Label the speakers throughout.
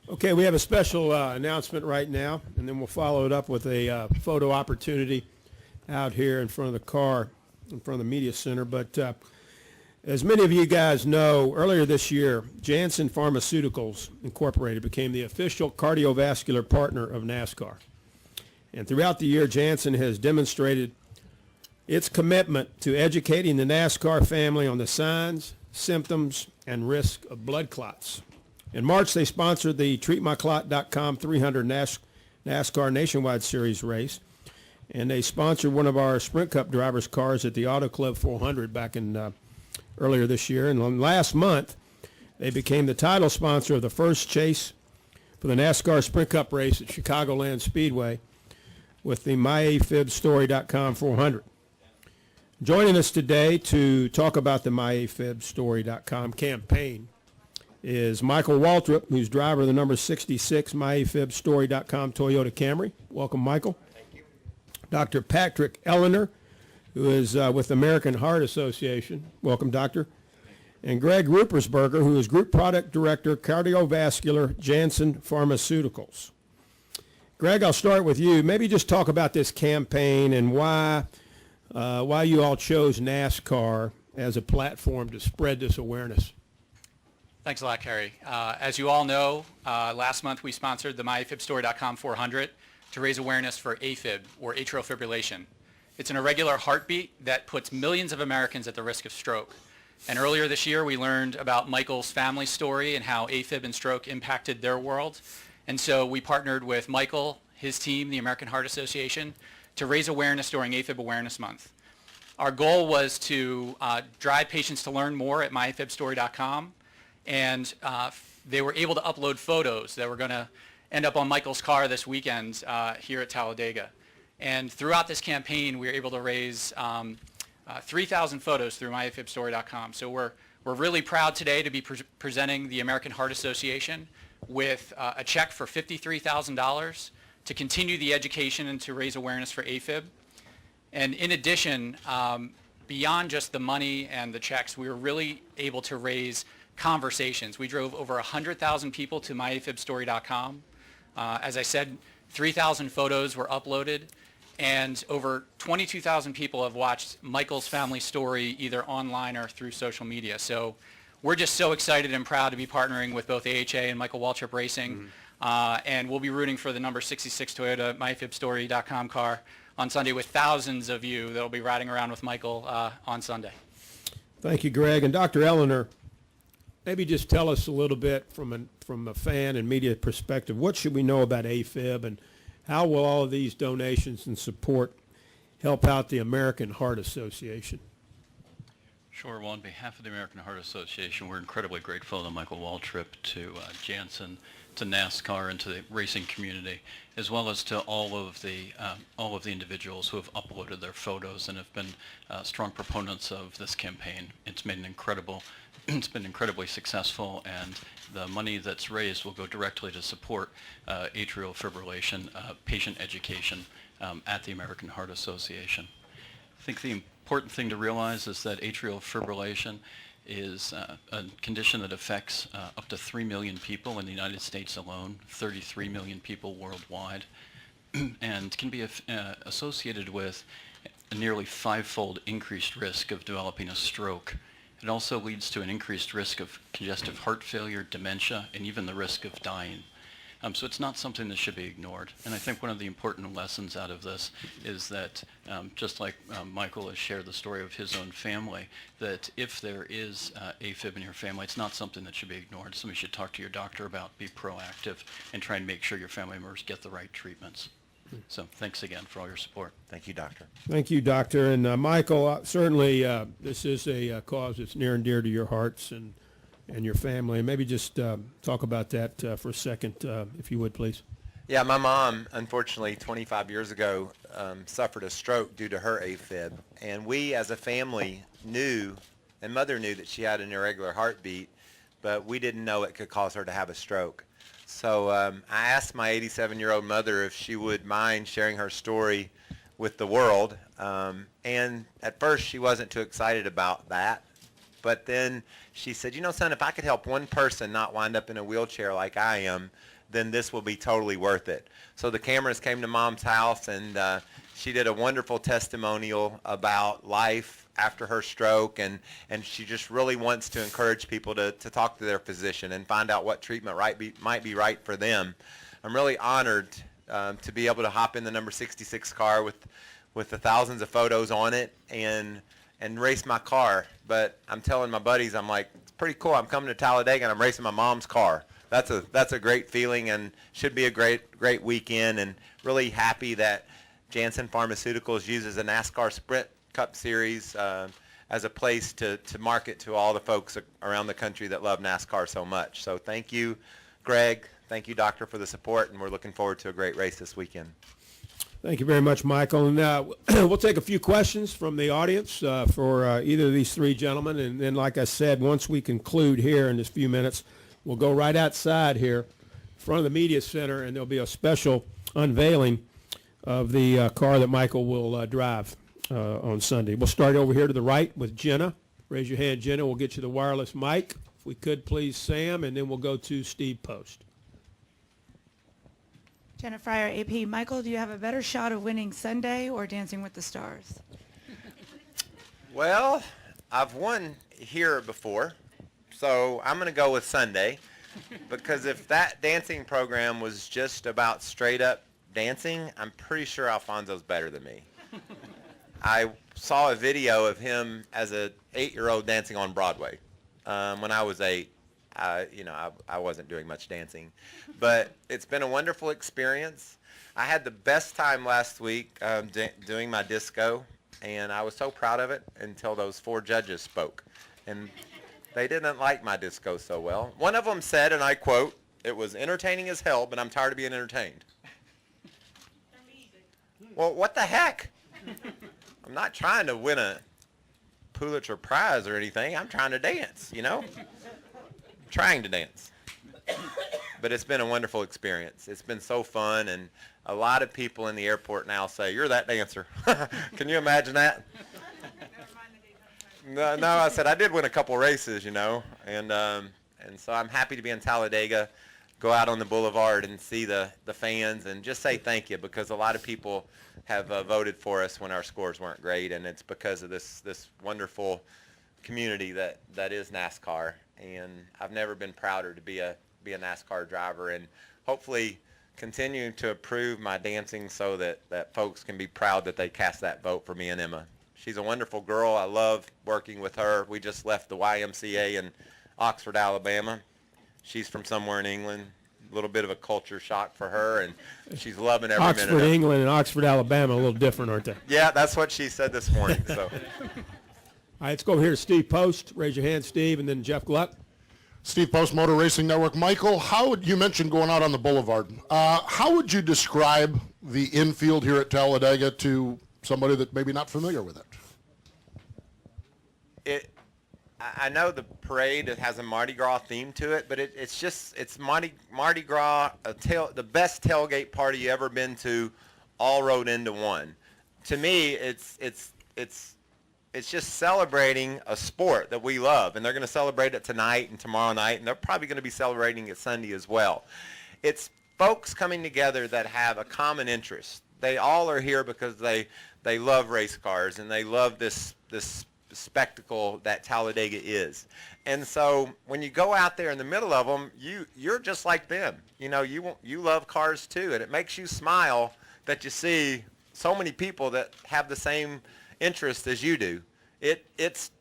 Speaker 1: Okay, we have a special announcement right now, and then we'll follow it up with a photo opportunity out here in front of the car, in front of the media center. But as many of you guys know, earlier this year, Janssen Pharmaceuticals Incorporated became the official cardiovascular partner of NASCAR. And throughout the year, Janssen has demonstrated its commitment to educating the NASCAR family on the signs, symptoms, and risk of blood clots. In March, they sponsored the TreatMyClot.com 300 NASCAR Nationwide Series race, and they sponsored one of our Sprint Cup drivers' cars at the Auto Club 400 back in earlier this year. And last month, they became the title sponsor of the first chase for the NASCAR Sprint Cup race at Chicagoland Speedway with the MyAFibStory.com 400. Joining us today to talk about the MyAFibStory.com campaign is Michael Waltrip, who's driver of the number 66 MyAFibStory.com Toyota Camry. Welcome, Michael.
Speaker 2: Thank you.
Speaker 1: Dr. Patrick Eleanor, who is with the American Heart Association. Welcome, Doctor. And Greg Rupersberger, who is Group Product Director, Cardiovascular, Janssen Pharmaceuticals. Greg, I'll start with you. Maybe just talk about this campaign and why you all chose NASCAR as a platform to spread this awareness.
Speaker 2: Thanks a lot, Kerry. As you all know, last month we sponsored the MyAFibStory.com 400 to raise awareness for AFib, or atrial fibrillation. It's an irregular heartbeat that puts millions of Americans at the risk of stroke. And earlier this year, we learned about Michael's family story and how AFib and stroke impacted their world. And so we partnered with Michael, his team, the American Heart Association, to raise awareness during AFib Awareness Month. Our goal was to drive patients to learn more at MyAFibStory.com. And they were able to upload photos that were going to end up on Michael's car this weekend here at Talladega. And throughout this campaign, we were able to raise 3,000 photos through MyAFibStory.com. So we're really proud today to be presenting the American Heart Association with a check for $53,000 to continue the education and to raise awareness for AFib. And in addition, beyond just the money and the checks, we were really able to raise conversations. We drove over 100,000 people to MyAFibStory.com. As I said, 3,000 photos were uploaded, and over 22,000 people have watched Michael's family story either online or through social media. So we're just so excited and proud to be partnering with both AHA and Michael Waltrip Racing, and we'll be rooting for the number 66 Toyota MyAFibStory.com car on Sunday with thousands of you that will be riding around with Michael on Sunday.
Speaker 1: Thank you, Greg. And Dr. Eleanor, maybe just tell us a little bit from a fan and media perspective, what should we know about AFib and how will all of these donations and support help out the American Heart Association?
Speaker 3: Sure. Well, on behalf of the American Heart Association, we're incredibly grateful to Michael Waltrip, to Janssen, to NASCAR, and to the racing community, as well as to all of the individuals who have uploaded their photos and have been strong proponents of this campaign. It's been incredibly successful, and the money that's raised will go directly to support atrial fibrillation patient education at the American Heart Association. I think the important thing to realize is that atrial fibrillation is a condition that affects up to 3 million people in the United States alone, 33 million people worldwide, and can be associated with a nearly 5-fold increased risk of developing a stroke. It also leads to an increased risk of congestive heart failure, dementia, and even the risk of dying. So it's not something that should be ignored. And I think one of the important lessons out of this is that, just like Michael has shared the story of his own family, that if there is AFib in your family, it's not something that should be ignored. Something you should talk to your doctor about, be proactive, and try and make sure your family members get the right treatments. So thanks again for all your support.
Speaker 4: Thank you, Doctor.
Speaker 1: Thank you, Doctor. And Michael, certainly this is a cause that's near and dear to your hearts and your family. And maybe just talk about that for a second, if you would, please.
Speaker 4: Yeah, my mom, unfortunately, 25 years ago, suffered a stroke due to her AFib. And we, as a family, knew, and Mother knew, that she had an irregular heartbeat, but we didn't know it could cause her to have a stroke. So I asked my 87-year-old mother if she would mind sharing her story with the world. And at first, she wasn't too excited about that. But then she said, you know, son, if I could help one person not wind up in a wheelchair like I am, then this will be totally worth it. So the cameras came to Mom's house, and she did a wonderful testimonial about life after her stroke, and she just really wants to encourage people to talk to their physician and find out what treatment might be right for them. I'm really honored to be able to hop in the number 66 car with the thousands of photos on it and race my car. But I'm telling my buddies, I'm like, it's pretty cool. I'm coming to Talladega and I'm racing my mom's car. That's a great feeling and should be a great weekend, and really happy that Janssen Pharmaceuticals uses a NASCAR Sprint Cup Series as a place to market to all the folks around the country that love NASCAR so much. So thank you, Greg. Thank you, Doctor, for the support, and we're looking forward to a great race this weekend.
Speaker 1: Thank you very much, Michael. And we'll take a few questions from the audience for either of these three gentlemen. And then, like I said, once we conclude here in this few minutes, we'll go right outside here in front of the media center, and there'll be a special unveiling of the car that Michael will drive on Sunday. We'll start over here to the right with Jenna. Raise your hand, Jenna. We'll get you the wireless mic. If we could, please, Sam, and then we'll go to Steve Post.
Speaker 5: Jenna Fryer, AP. Michael, do you have a better shot of winning Sunday or Dancing with the Stars?
Speaker 4: Well, I've won here before, so I'm going to go with Sunday, because if that dancing program was just about straight up dancing, I'm pretty sure Alfonso's better than me. I saw a video of him as an 8-year-old dancing on Broadway. When I was 8, I wasn't doing much dancing, but it's been a wonderful experience. I had the best time last week doing my disco, and I was so proud of it until those 4 judges spoke, and they didn't like my disco so well. One of them said, and I quote, "It was entertaining as hell, but I'm tired of being entertained." Well, what the heck? I'm not trying to win a Pulitzer Prize or anything. I'm trying to dance, trying to dance. But it's been a wonderful experience. It's been so fun, and a lot of people in the airport now say, "You're that dancer." Can you imagine that? No, I said I did win a couple races, and so I'm happy to be in Talladega, go out on the boulevard and see the fans and just say thank you, because a lot of people have voted for us when our scores weren't great, and it's because of this wonderful community that is NASCAR. And I've never been prouder to be a NASCAR driver, and hopefully continue to improve my dancing so that folks can be proud that they cast that vote for me and Emma. She's a wonderful girl. I love working with her. We just left the YMCA in Oxford, Alabama. She's from somewhere in England. A little bit of a culture shock for her, and she's loving every minute of it.
Speaker 1: Oxford, England, and Oxford, Alabama, a little different, aren't they?
Speaker 4: Yeah, that's what she said this morning. So.
Speaker 1: All right, let's go over here to Steve Post. Raise your hand, Steve, and then Jeff Gluck.
Speaker 6: Steve Post, Motor Racing Network. Michael, you mentioned going out on the boulevard. How would you describe the infield here at Talladega to somebody that maybe not familiar with it?
Speaker 4: I know the parade has a Mardi Gras theme to it, but it's Mardi Gras, the best tailgate party you ever been to, all rolled into one. To me, it's just celebrating a sport that we love, and they're going to celebrate it tonight and tomorrow night, and they're probably going to be celebrating it Sunday as well. It's folks coming together that have a common interest. They all are here because they love race cars, and they love this spectacle that Talladega is. And so when you go out there in the middle of them, you're just like them. You love cars too, and it makes you smile that you see so many people that have the same interest as you do. It's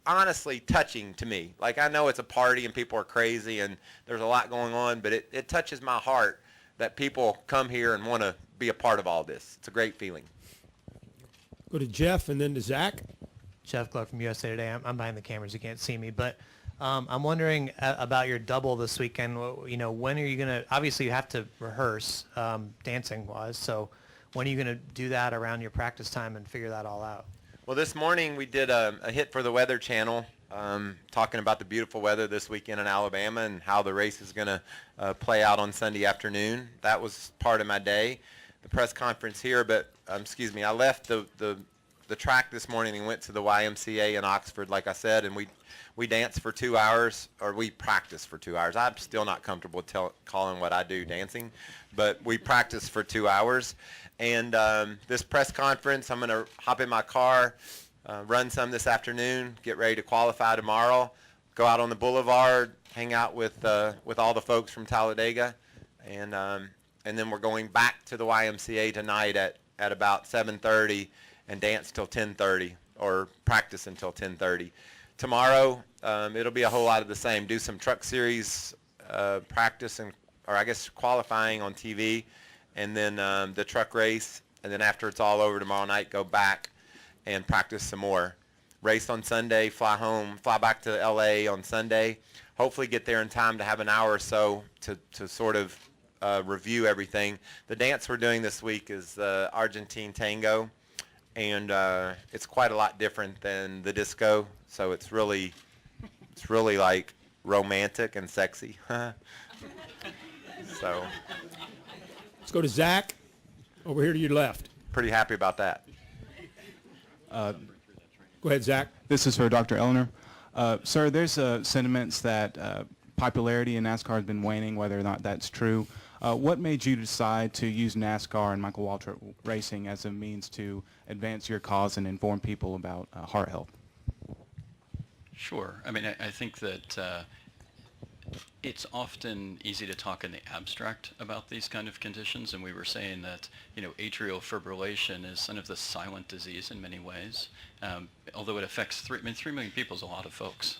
Speaker 4: honestly touching to me. Like, I know it's a party and people are crazy and there's a lot going on, but it touches my heart that people come here and want to be a part of all this. It's a great feeling.
Speaker 1: Go to Jeff and then to Zach.
Speaker 7: Jeff Gluck from USA Today. I'm behind the cameras. You can't see me, but I'm wondering about your double this weekend. When are you going to, obviously you have to rehearse dancing-wise, so when are you going to do that around your practice time and figure that all out?
Speaker 4: Well, this morning we did a hit for the Weather Channel, talking about the beautiful weather this weekend in Alabama and how the race is going to play out on Sunday afternoon. That was part of my day. The press conference here, but I left the the track this morning and went to the YMCA in Oxford, like I said, and we danced for 2 hours, or we practiced for 2 hours. I'm still not comfortable calling what I do dancing, but we practiced for 2 hours. And this press conference, I'm going to hop in my car, run some this afternoon, get ready to qualify tomorrow, go out on the boulevard, hang out with all the folks from Talladega, and then we're going back to the YMCA tonight at about 7:30 and dance till 10:30, or practice until 10:30. Tomorrow, it'll be a whole lot of the same. Do some truck series practice, or I guess qualifying on TV, and then the truck race, and then after it's all over tomorrow night, go back and practice some more. Race on Sunday, fly back to LA on Sunday, hopefully get there in time to have an hour or so to sort of review everything. The dance we're doing this week is the Argentine tango, and it's quite a lot different than the disco, so it's really like romantic and sexy. So
Speaker 1: Let's go to Zach, over here to your left.
Speaker 4: pretty happy about that.
Speaker 1: Go ahead, Zach.
Speaker 8: This is for Dr. Eleanor. Sir, there's sentiments that popularity in NASCAR has been waning, whether or not that's true. What made you decide to use NASCAR and Michael Waltrip Racing as a means to advance your cause and inform people about heart health?
Speaker 3: Sure. I mean, I think that it's often easy to talk in the abstract about these kind of conditions, and we were saying that, atrial fibrillation is kind of the silent disease in many ways. Although it affects 3 million people is a lot of folks.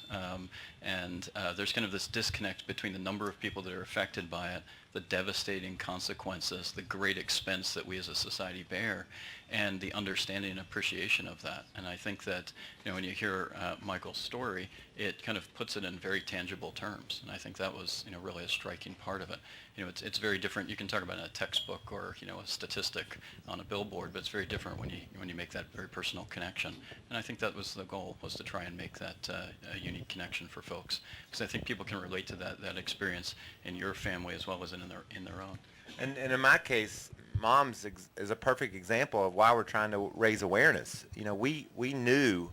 Speaker 3: And there's kind of this disconnect between the number of people that are affected by it, the devastating consequences, the great expense that we as a society bear, and the understanding and appreciation of that. And I think that, when you hear Michael's story, it kind of puts it in very tangible terms. And I think that was, really a striking part of it. It's very different. You can talk about it in a textbook or, a statistic on a billboard, but it's very different when you make that very personal connection. And I think that was the goal, was to try and make that a unique connection for folks, because I think people can relate to that experience in your family as well as in their own.
Speaker 4: And in my case, Mom's is a perfect example of why we're trying to raise awareness. We knew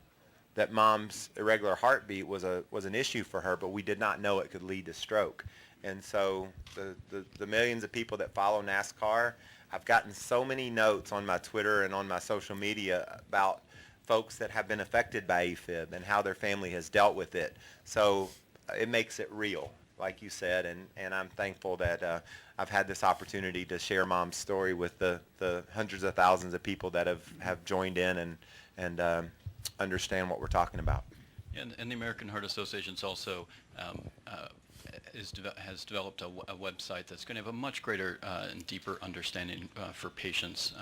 Speaker 4: that Mom's irregular heartbeat was an issue for her, but we did not know it could lead to stroke. And so the millions of people that follow NASCAR, I've gotten so many notes on my Twitter and on my social media about folks that have been affected by AFib and how their family has dealt with it. So it makes it real, like you said, and I'm thankful that I've had this opportunity to share Mom's story with the hundreds of thousands of people that have joined in and understand what we're talking about.
Speaker 3: And the American Heart Association's also has developed a website that's going to have a much greater and deeper understanding for patients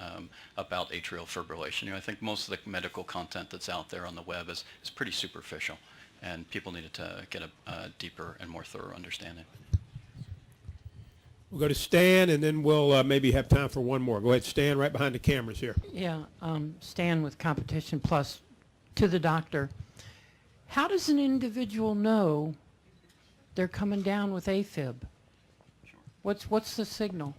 Speaker 3: about atrial fibrillation. I think most of the medical content that's out there on the web is pretty superficial, and people needed to get a deeper and more thorough understanding.
Speaker 1: We'll go to Stan, and then we'll maybe have time for one more. Go ahead, Stan, right behind the cameras here.
Speaker 9: Yeah, Stan with Competition Plus. To the doctor, how does an individual know they're coming down with AFib?
Speaker 3: Sure.
Speaker 9: What's the signal?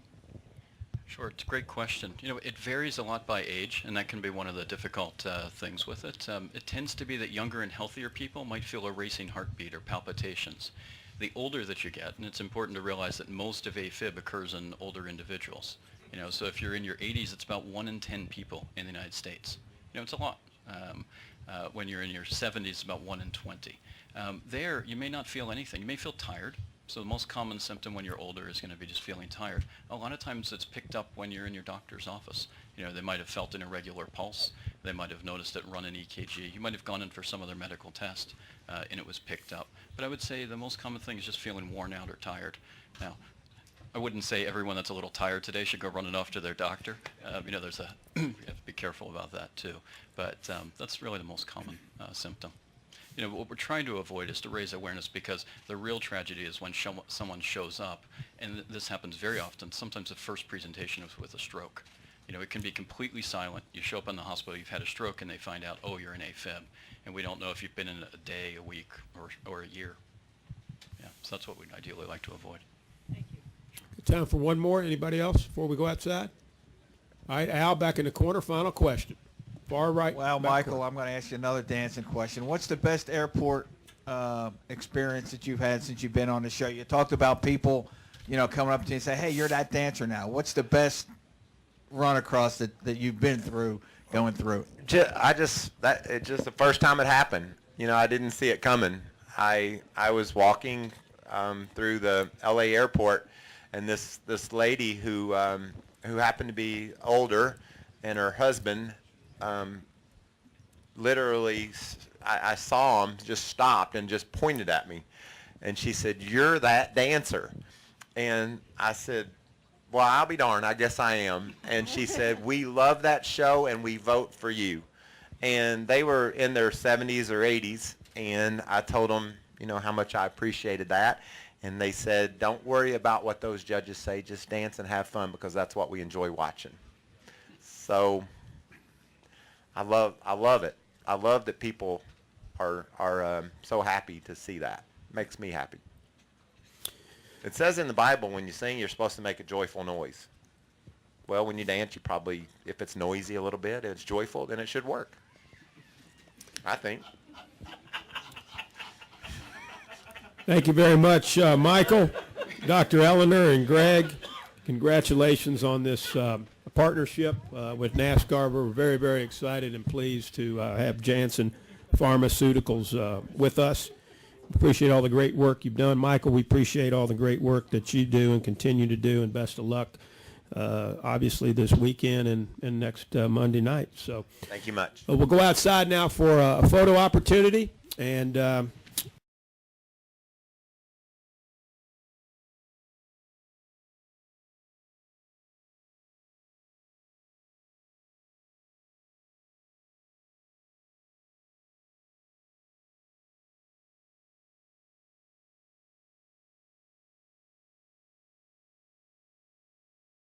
Speaker 3: Sure, it's a great question. It varies a lot by age, and that can be one of the difficult things with it. It tends to be that younger and healthier people might feel a racing heartbeat or palpitations. The older that you get, and it's important to realize that most of AFib occurs in older individuals. So if you're in your 80s, it's about 1 in 10 people in the United States. It's a lot. When you're in your 70s, it's about 1 in 20. There, you may not feel anything. You may feel tired. So the most common symptom when you're older is going to be just feeling tired. A lot of times it's picked up when you're in your doctor's office. They might have felt an irregular pulse. They might have noticed it run an EKG. You might have gone in for some other medical test, and it was picked up. But I would say the most common thing is just feeling worn out or tired. Now, I wouldn't say everyone that's a little tired today should go running off to their doctor. There's you have to be careful about that too. But that's really the most common symptom. What we're trying to avoid is to raise awareness, because the real tragedy is when someone shows up, and this happens very often. Sometimes the first presentation is with a stroke. It can be completely silent. You show up in the hospital, you've had a stroke, and they find out, oh, you're in AFib. And we don't know if you've been in a day, a week, or a year. Yeah, so that's what we'd ideally like to avoid.
Speaker 9: Thank you.
Speaker 1: Time for one more. Anybody else before we go outside? All right, Al, back in the corner. Final question. far right.
Speaker 10: Well,
Speaker 1: back
Speaker 10: Michael,
Speaker 1: corner.
Speaker 10: I'm going to ask you another dancing question. What's the best airport experience that you've had since you've been on the show? You talked about people, coming up to you and say, hey, you're that dancer now. What's the best run across that you've been through, going through?
Speaker 4: It's just the first time it happened. I didn't see it coming. I was walking through the L.A. airport, and this lady who happened to be older, and her husband, literally, I saw him just stopped and just pointed at me, and she said, "You're that dancer," and I said, "Well, I'll be darned, I guess I am." And she said, "We love that show and we vote for you." And they were in their 70s or 80s, and I told them, how much I appreciated that. And they said, "Don't worry about what those judges say, just dance and have fun, because that's what we enjoy watching." So I love it. I love that people are so happy to see that. Makes me happy. It says in the Bible, when you sing, you're supposed to make a joyful noise. Well, when you dance, you probably, if it's noisy a little bit, it's joyful, then it should work, I think.
Speaker 1: Thank you very much, Michael, Dr. Eleanor, and Greg. Congratulations on this partnership with NASCAR. We're very, very excited and pleased to have Janssen Pharmaceuticals with us. Appreciate all the great work you've done. Michael, we appreciate all the great work that you do and continue to do, and best of luck, obviously, this weekend and next Monday night. So
Speaker 4: Thank you much.
Speaker 1: we'll go outside now for a photo opportunity, and